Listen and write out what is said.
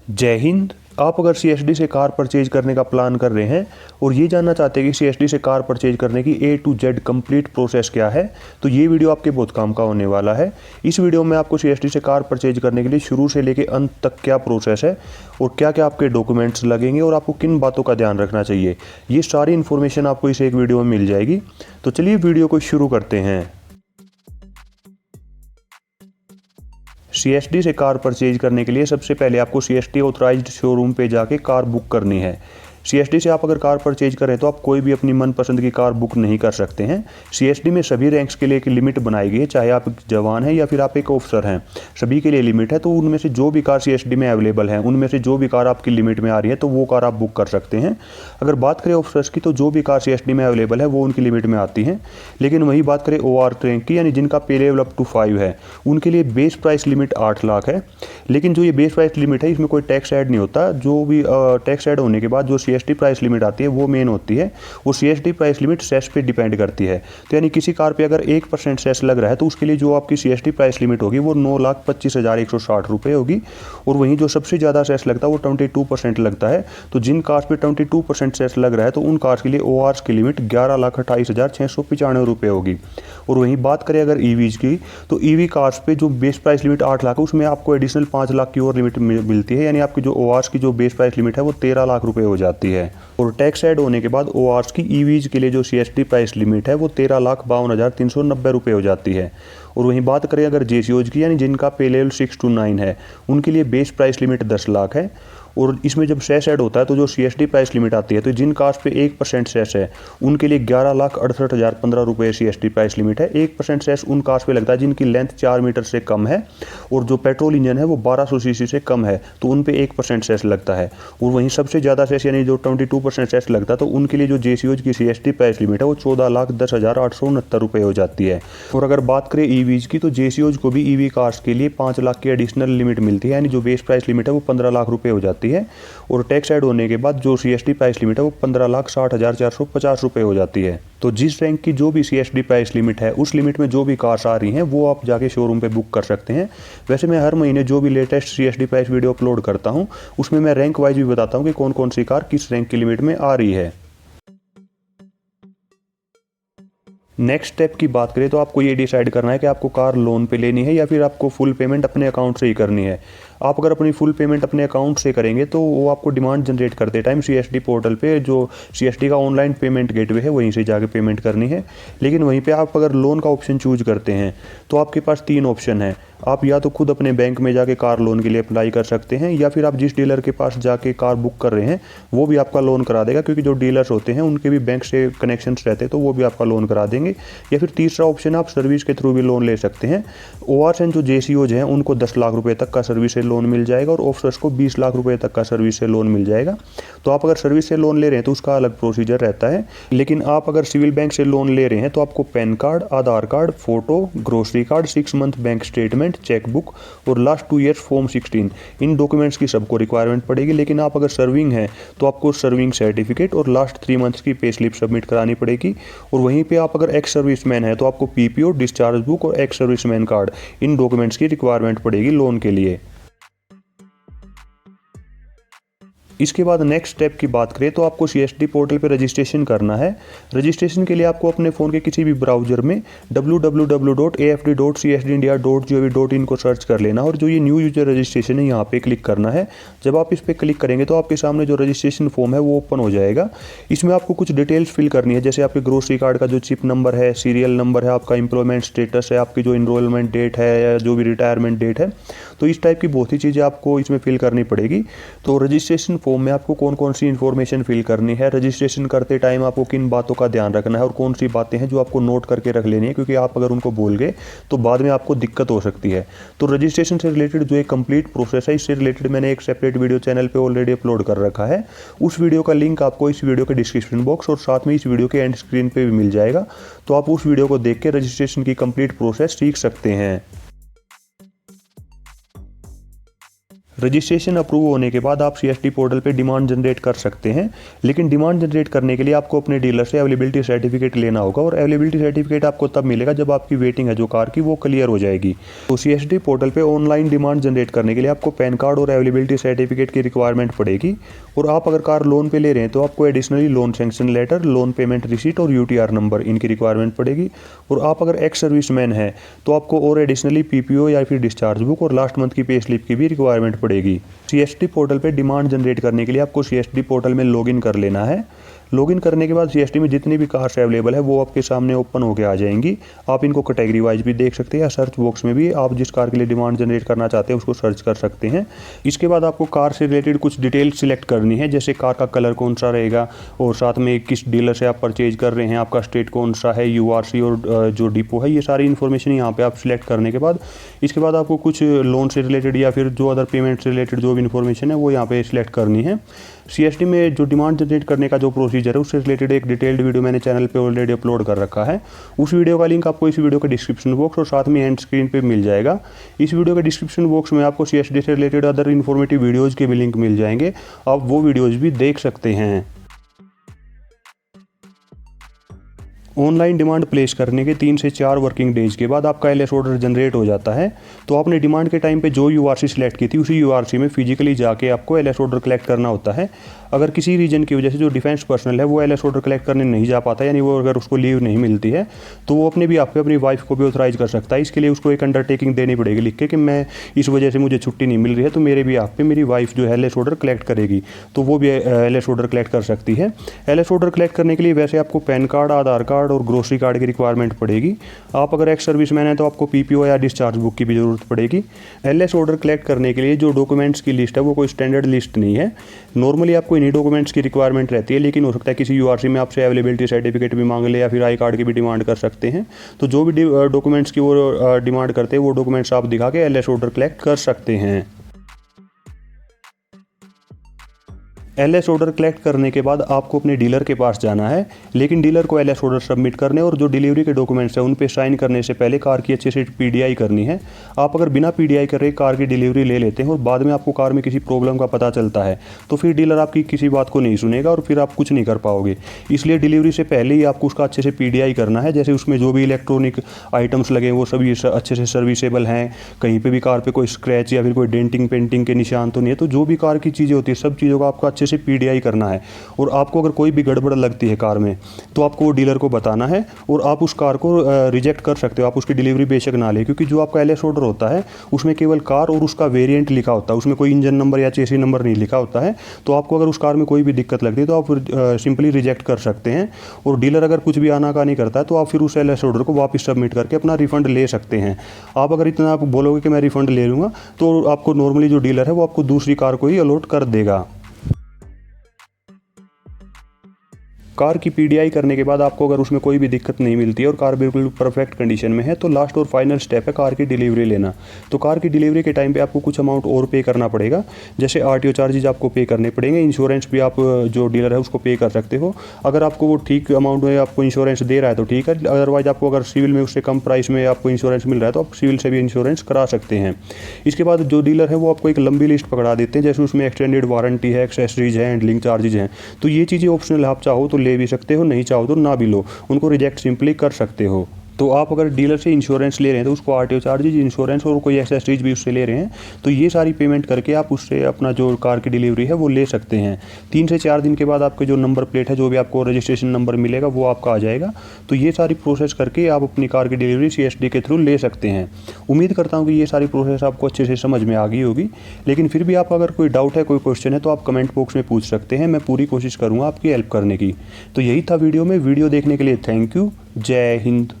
जय हिंद। आप अगर सीएसडी से कार परचेज करने का प्लान कर रहे हैं और ये जानना चाहते हैं कि सीएसडी से कार परचेज करने की ए टू जेड कंप्लीट प्रोसेस क्या है, तो ये वीडियो आपके बहुत काम का होने वाला है। इस वीडियो में आपको सीएसडी से कार परचेज करने के लिए शुरू से लेकर अंत तक क्या प्रोसेस है और क्या क्या आपके डॉक्यूमेंट्स लगेंगे और आपको किन बातों का ध्यान रखना चाहिए, ये सारी इन्फॉर्मेशन आपको इस एक वीडियो में मिल जाएगी। तो चलिए वीडियो को शुरू करते हैं। सीएसडी से कार परचेज करने के लिए सबसे पहले आपको सीएसडी ऑथराइज्ड शोरूम पे जाके कार बुक करनी है। सीएसडी से आप अगर कार परचेज करें तो आप कोई भी अपनी मनपसंद की कार बुक नहीं कर सकते हैं। सीएसडी में सभी रैंक्स के लिए एक लिमिट बनाई गई है, चाहे आप एक जवान हैं या फिर आप एक ऑफिसर हैं, सभी के लिए लिमिट है। तो उनमें से जो भी कार सीएसडी में अवेलेबल है, उनमें से जो भी कार आपकी लिमिट में आ रही है तो वो कार आप बुक कर सकते हैं। अगर बात करें ऑफिसर्स की, तो जो भी कार सीएसडी में अवेलेबल है वो उनकी लिमिट में आती हैं। लेकिन वही बात करें ओआर रैंक की, यानी जिनका पे लेवल अप टू 5 है, उनके लिए बेस प्राइस लिमिट 8 लाख है। लेकिन जो ये बेस प्राइस लिमिट है, इसमें कोई टैक्स ऐड नहीं होता। जो भी टैक्स ऐड होने के बाद जो सीएसडी प्राइस लिमिट आती है वो मेन होती है। वो सीएसडी प्राइस लिमिट सेस पे डिपेंड करती है। तो यानी किसी कार पे अगर 1% सेस लग रहा है तो उसके लिए जो आपकी सीएसडी प्राइस लिमिट होगी वो 9,25,160 रुपये होगी। और वहीं जो सबसे ज़्यादा सेस लगता है वो 22% लगता है। तो जिन कार्स पे 22% सेस लग रहा है तो उन कार्स के लिए ओआर्स की लिमिट 11,28,695 रुपये होगी। और वहीं बात करें अगर ईवीज की, तो ईवी कार्स पे जो बेस प्राइस लिमिट 8 लाख है, उसमें आपको एडिशनल 5 लाख की और लिमिट मिलती है। यानी आपकी जो ओआर्स की जो बेस प्राइस लिमिट है वो 13 लाख रुपए हो जाती है। और टैक्स ऐड होने के बाद ओआर्स की ईवीज के लिए जो सीएसडी प्राइस लिमिट है वो 13,52,390 रुपये हो जाती है। और वहीं बात करें अगर जेसीओज की, यानी जिनका पे लेवल 6 to 9 है, उनके लिए बेस प्राइस लिमिट 10 लाख है। और इसमें जब सेस ऐड होता है तो जो सीएसडी प्राइस लिमिट आती है, तो जिन कार्स पे 1% सेस है उनके लिए 11,68,015 रुपये सीएसडी प्राइस लिमिट है। 1% सेस उन कार्स पे लगता है जिनकी लेंथ 4 मीटर से कम है और जो पेट्रोल इंजन है वो 1200 सीसी से कम है, तो उन पे 1% सेस लगता है। और वहीं सबसे ज़्यादा सेस यानी जो 22% सेस लगता है, तो उनके लिए जो जेसीओज की सीएसडी प्राइस लिमिट है वो 14,10,869 रुपये हो जाती है। और अगर बात करें ईवीज की, तो जेसीओज को भी ईवी कार्स के लिए 5 लाख की एडिशनल लिमिट मिलती है, यानी जो बेस प्राइस लिमिट है वो 15 लाख रुपये हो जाती है। और टैक्स ऐड होने के बाद जो सीएसडी प्राइस लिमिट है वो 15,60,450 रुपये हो जाती है। तो जिस रैंक की जो भी सीएसडी प्राइस लिमिट है, उस लिमिट में जो भी कार्स आ रही हैं वो आप जाके शोरूम पे बुक कर सकते हैं। वैसे मैं हर महीने जो भी latest CSD price video upload करता हूँ उसमें मैं रैंक वाइज भी बताता हूँ कि कौन कौन सी कार किस रैंक की लिमिट में आ रही है। नेक्स्ट स्टेप की बात करें तो आपको ये डिसाइड करना है कि आपको कार लोन पे लेनी है या फिर आपको फुल पेमेंट अपने अकाउंट से ही करनी है। आप अगर अपनी फुल पेमेंट अपने अकाउंट से करेंगे तो वो आपको डिमांड जनरेट करते टाइम सीएसडी पोर्टल पे जो सीएसडी का ऑनलाइन पेमेंट गेटवे है वहीं से जाके पेमेंट करनी है। लेकिन वहीं पे आप अगर लोन का ऑप्शन चूज करते हैं तो आपके पास 3 ऑप्शन है। आप या तो खुद अपने बैंक में जाके कार लोन के लिए अप्लाई कर सकते हैं, या फिर आप जिस डीलर के पास जाके कार बुक कर रहे हैं वो भी आपका लोन करा देगा, क्योंकि जो डीलर्स होते हैं उनके भी बैंक से कनेक्शंस रहते हैं तो वो भी आपका लोन करा देंगे। या फिर तीसरा ऑप्शन, आप सर्विस के थ्रू भी लोन ले सकते हैं। ओआरस एंड जो जेसीओज हैं उनको 10 लाख रुपए तक का सर्विस से लोन मिल जाएगा और ऑफिसर्स को 20 लाख रुपए तक का सर्विस से लोन मिल जाएगा। तो आप अगर सर्विस से लोन ले रहे हैं तो उसका अलग प्रोसीजर रहता है। लेकिन आप अगर सिविल बैंक से लोन ले रहे हैं तो आपको PAN card, Aadhaar card, photo, grocery card, 6 month bank statement, chequebook और लास्ट 2 ईयर्स फॉर्म 16, इन डॉक्यूमेंट्स की सबको रिक्वायरमेंट पड़ेगी। लेकिन आप अगर सर्विंग है तो आपको सर्विंग सर्टिफिकेट और लास्ट 3 मंथ्स की पे स्लिप सबमिट करानी पड़ेगी। और वहीं पे आप अगर एक्स सर्विसमैन है तो आपको पीपीओ, डिस्चार्ज बुक और एक्स सर्विसमैन कार्ड, इन डॉक्यूमेंट्स की रिक्वायरमेंट पड़ेगी लोन के लिए। इसके बाद नेक्स्ट स्टेप की बात करें तो आपको सीएसडी पोर्टल पे रजिस्ट्रेशन करना है। रजिस्ट्रेशन के लिए आपको अपने फ़ोन के किसी भी ब्राउज़र में www.afd.csdindia.gov.in को सर्च कर लेना और जो ये न्यू यूजर रजिस्ट्रेशन है यहाँ पे क्लिक करना है। जब आप इस पर क्लिक करेंगे तो आपके सामने जो रजिस्ट्रेशन फॉर्म है वो ओपन हो जाएगा। इसमें आपको कुछ डिटेल्स फिल करनी है, जैसे आपके ग्रोसरी कार्ड का जो चिप नंबर है, सीरियल नंबर है, आपका एम्प्लॉयमेंट स्टेटस है, आपकी जो इनरोलमेंट डेट है या जो भी रिटायरमेंट डेट है। तो इस टाइप की बहुत ही चीज़ें आपको इसमें फिल करनी पड़ेगी। तो रजिस्ट्रेशन फॉर्म में आपको कौन कौन सी इन्फॉर्मेशन फिल करनी है, रजिस्ट्रेशन करते टाइम आपको किन बातों का ध्यान रखना है और कौन सी बातें हैं जो आपको नोट करके रख लेनी है, क्योंकि आप अगर उनको भूल गए तो बाद में आपको दिक्कत हो सकती है। तो रजिस्ट्रेशन से रिलेटेड जो एक कंप्लीट प्रोसेस है, इससे रिलेटेड मैंने एक सेपरेट वीडियो चैनल पे ऑलरेडी अपलोड कर रखा है। उस वीडियो का लिंक आपको इस वीडियो के डिस्क्रिप्शन बॉक्स और साथ में इस वीडियो के एंड स्क्रीन पे भी मिल जाएगा। तो आप उस वीडियो को देख के रजिस्ट्रेशन की कंप्लीट प्रोसेस सीख सकते हैं। रजिस्ट्रेशन अप्रूव होने के बाद आप CST पोर्टल पे डिमांड जनरेट कर सकते हैं, लेकिन डिमांड जनरेट करने के लिए आपको अपने डीलर से अवेलेबिलिटी सर्टिफिकेट लेना होगा और अवेलेबिलिटी सर्टिफिकेट आपको तब मिलेगा जब आपकी वेटिंग है जो कार की वो क्लियर हो जाएगी। तो CST पोर्टल पे ऑनलाइन डिमांड जनरेट करने के लिए आपको पैन कार्ड और अवेलेबिलिटी सर्टिफिकेट की रिक्वायरमेंट पड़ेगी। और आप अगर कार लोन पे ले रहे हैं तो आपको additionally loan sanction letter, loan payment receipt और UTR नंबर इनकी रिक्वायरमेंट पड़ेगी। और आप अगर एक्स सर्विसमैन हैं तो आपको और एडिशनली PPO या फिर डिस्चार्ज बुक और लास्ट मंथ की पे स्लिप की भी रिक्वायरमेंट पड़ेगी। CST पोर्टल पे डिमांड जनरेट करने के लिए आपको CST पोर्टल में लॉगिन कर लेना है। लॉगिन करने के बाद CST में जितनी भी कार्स अवेलेबल है वो आपके सामने ओपन होके आ जाएंगी। आप इनको कैटेगरी वाइज भी देख सकते हैं या सर्च बॉक्स में भी आप जिस कार के लिए डिमांड जनरेट करना चाहते हैं उसको सर्च कर सकते हैं। इसके बाद आपको कार से रिलेटेड कुछ डिटेल सिलेक्ट करनी है, जैसे कार का कलर कौन सा रहेगा और साथ में किस डीलर से आप परचेज कर रहे हैं, आपका स्टेट कौन सा है, URC और जो डिपो है, ये सारी इन्फॉर्मेशन यहाँ पे आप सिलेक्ट करने के बाद इसके बाद आपको कुछ लोन से रिलेटेड या फिर जो अदर पेमेंट से रिलेटेड जो भी इन्फॉर्मेशन है वो यहाँ पे सिलेक्ट करनी है। CST में जो डिमांड जनरेट करने का जो प्रोसीजर है उससे रिलेटेड एक डिटेल्ड वीडियो मैंने चैनल पे ऑलरेडी अपलोड कर रखा है। उस वीडियो का लिंक आपको इस वीडियो के डिस्क्रिप्शन बॉक्स और साथ में एंड स्क्रीन पे मिल जाएगा। इस वीडियो के डिस्क्रिप्शन बॉक्स में आपको CST से रिलेटेड अदर इन्फॉर्मेटिव वीडियोज़ के भी लिंक मिल जाएंगे, आप वो वीडियोज़ भी देख सकते हैं। ऑनलाइन डिमांड प्लेस करने के 3 से 4 वर्किंग डेज के बाद आपका LS ऑर्डर जनरेट हो जाता है। तो आपने डिमांड के टाइम पे जो URC सिलेक्ट की थी उसी URC में फिजिकली जाके आपको LS ऑर्डर कलेक्ट करना होता है। अगर किसी रीजन की वजह से जो डिफेंस पर्सनल है वो LS ऑर्डर कलेक्ट करने नहीं जा पाता, यानी वो अगर उसको लीव नहीं मिलती है तो वो अपने भी आप पे अपनी वाइफ को भी ऑथराइज कर सकता है। इसके लिए उसको एक अंडरटेकिंग देनी पड़ेगी लिख के कि मैं इस वजह से मुझे छुट्टी नहीं मिल रही है तो मेरे भी आप पे मेरी वाइफ जो है LS ऑर्डर कलेक्ट करेगी, तो वो भी LS ऑर्डर कलेक्ट कर सकती है। LS ऑर्डर कलेक्ट करने के लिए वैसे आपको पैन कार्ड, आधार कार्ड और ग्रोसरी कार्ड की रिक्वायरमेंट पड़ेगी। आप अगर एक्स सर्विसमैन है तो आपको PPO या डिस्चार्ज बुक की भी ज़रूरत पड़ेगी। LS ऑर्डर कलेक्ट करने के लिए जो डॉक्यूमेंट्स की लिस्ट है वो कोई स्टैंडर्ड लिस्ट नहीं है। नॉर्मली आपको इन्हीं डॉक्यूमेंट्स की रिक्वायरमेंट रहती है, लेकिन हो सकता है किसी URC में आपसे अवेलेबिलिटी सर्टिफिकेट भी मांग ले या फिर आई कार्ड की भी डिमांड कर सकते हैं। तो जो भी डॉक्यूमेंट्स की वो डिमांड करते हैं वो डॉक्यूमेंट्स आप दिखा के LS ऑर्डर कलेक्ट कर सकते हैं। LS ऑर्डर कलेक्ट करने के बाद आपको अपने डीलर के पास जाना है, लेकिन डीलर को LS ऑर्डर सबमिट करने और जो डिलीवरी के डॉक्यूमेंट्स हैं उन पे साइन करने से पहले कार की अच्छे से PDI करनी है। आप अगर बिना PDI करे कार की डिलीवरी ले लेते हैं और बाद में आपको कार में किसी प्रॉब्लम का पता चलता है तो फिर डीलर आपकी किसी बात को नहीं सुनेगा और फिर आप कुछ नहीं कर पाओगे। इसलिए डिलीवरी से पहले ही आपको उसका अच्छे से PDI करना है, जैसे उसमें जो भी इलेक्ट्रॉनिक आइटम्स लगे वो सभी अच्छे से सर्विसेबल हैं, कहीं पर भी कार पर कोई स्क्रैच या फिर कोई डेंटिंग पेंटिंग के निशान तो नहीं है। तो जो भी कार की चीज़ें होती है सब चीज़ों का आपको अच्छे से PDI करना है। और आपको अगर कोई भी गड़बड़ लगती है कार में तो आपको वो डीलर को बताना है और आप उस कार को रिजेक्ट कर सकते हो। आप उसकी डिलीवरी बेशक ना ले, क्योंकि जो आपका LS ऑर्डर होता है उसमें केवल कार और उसका वेरिएंट लिखा होता है, उसमें कोई इंजन नंबर या चेसी नंबर नहीं लिखा होता है। तो आपको अगर उस कार में कोई भी दिक्कत लगती है तो आप सिंपली रिजेक्ट कर सकते हैं। और डीलर अगर कुछ भी आनाकानी करता है तो आप फिर उस LS ऑर्डर को वापस सबमिट करके अपना रिफंड ले सकते हैं। आप अगर इतना आप बोलोगे कि मैं रिफंड ले लूँगा तो आपको नॉर्मली जो डीलर है वो आपको दूसरी कार को ही अलॉट कर देगा। कार की PDI करने के बाद आपको अगर उसमें कोई भी दिक्कत नहीं मिलती है और कार बिल्कुल परफेक्ट कंडीशन में है तो लास्ट और फाइनल स्टेप है कार की डिलीवरी लेना। तो कार की डिलीवरी के टाइम पे आपको कुछ अमाउंट और पे करना पड़ेगा, जैसे RTO चार्जेज आपको पे करने पड़ेंगे, इंश्योरेंस भी आप जो डीलर है उसको पे कर सकते हो। अगर आपको वो ठीक अमाउंट में आपको इंश्योरेंस दे रहा है तो ठीक है, अदरवाइज आपको अगर सिविल में उससे कम प्राइस में आपको इंश्योरेंस मिल रहा है तो आप सिविल से भी इंश्योरेंस करा सकते हैं। इसके बाद जो डीलर है वो आपको एक लंबी लिस्ट पकड़ा देते हैं, जैसे उसमें एक्सटेंडेड वारंटी है, एक्सेसरीज है, हैंडलिंग चार्जेज हैं। तो ये चीज़ें ऑप्शनल, आप चाहो तो ले भी सकते हो, नहीं चाहो तो ना भी लो, उनको रिजेक्ट सिंपली कर सकते हो। तो आप अगर डीलर से इंश्योरेंस ले रहे हैं तो उसको RTO चार्जेज, इंश्योरेंस और कोई एक्सेसरीज भी उससे ले रहे हैं तो ये सारी पेमेंट करके आप उससे अपना जो कार की डिलीवरी है वो ले सकते हैं। 3 से 4 दिन के बाद आपके जो नंबर प्लेट है, जो भी आपको रजिस्ट्रेशन नंबर मिलेगा वो आपका आ जाएगा। तो ये सारी प्रोसेस करके आप अपनी कार की डिलीवरी CST के थ्रू ले सकते हैं। उम्मीद करता हूँ कि ये सारी प्रोसेस आपको अच्छे से समझ में आ गई होगी, लेकिन फिर भी आप अगर कोई डाउट है, कोई क्वेश्चन है तो आप कमेंट बॉक्स में पूछ सकते हैं। मैं पूरी कोशिश करूँगा आपकी हेल्प करने की। तो यही था वीडियो में। वीडियो देखने के लिए थैंक यू। जय हिंद।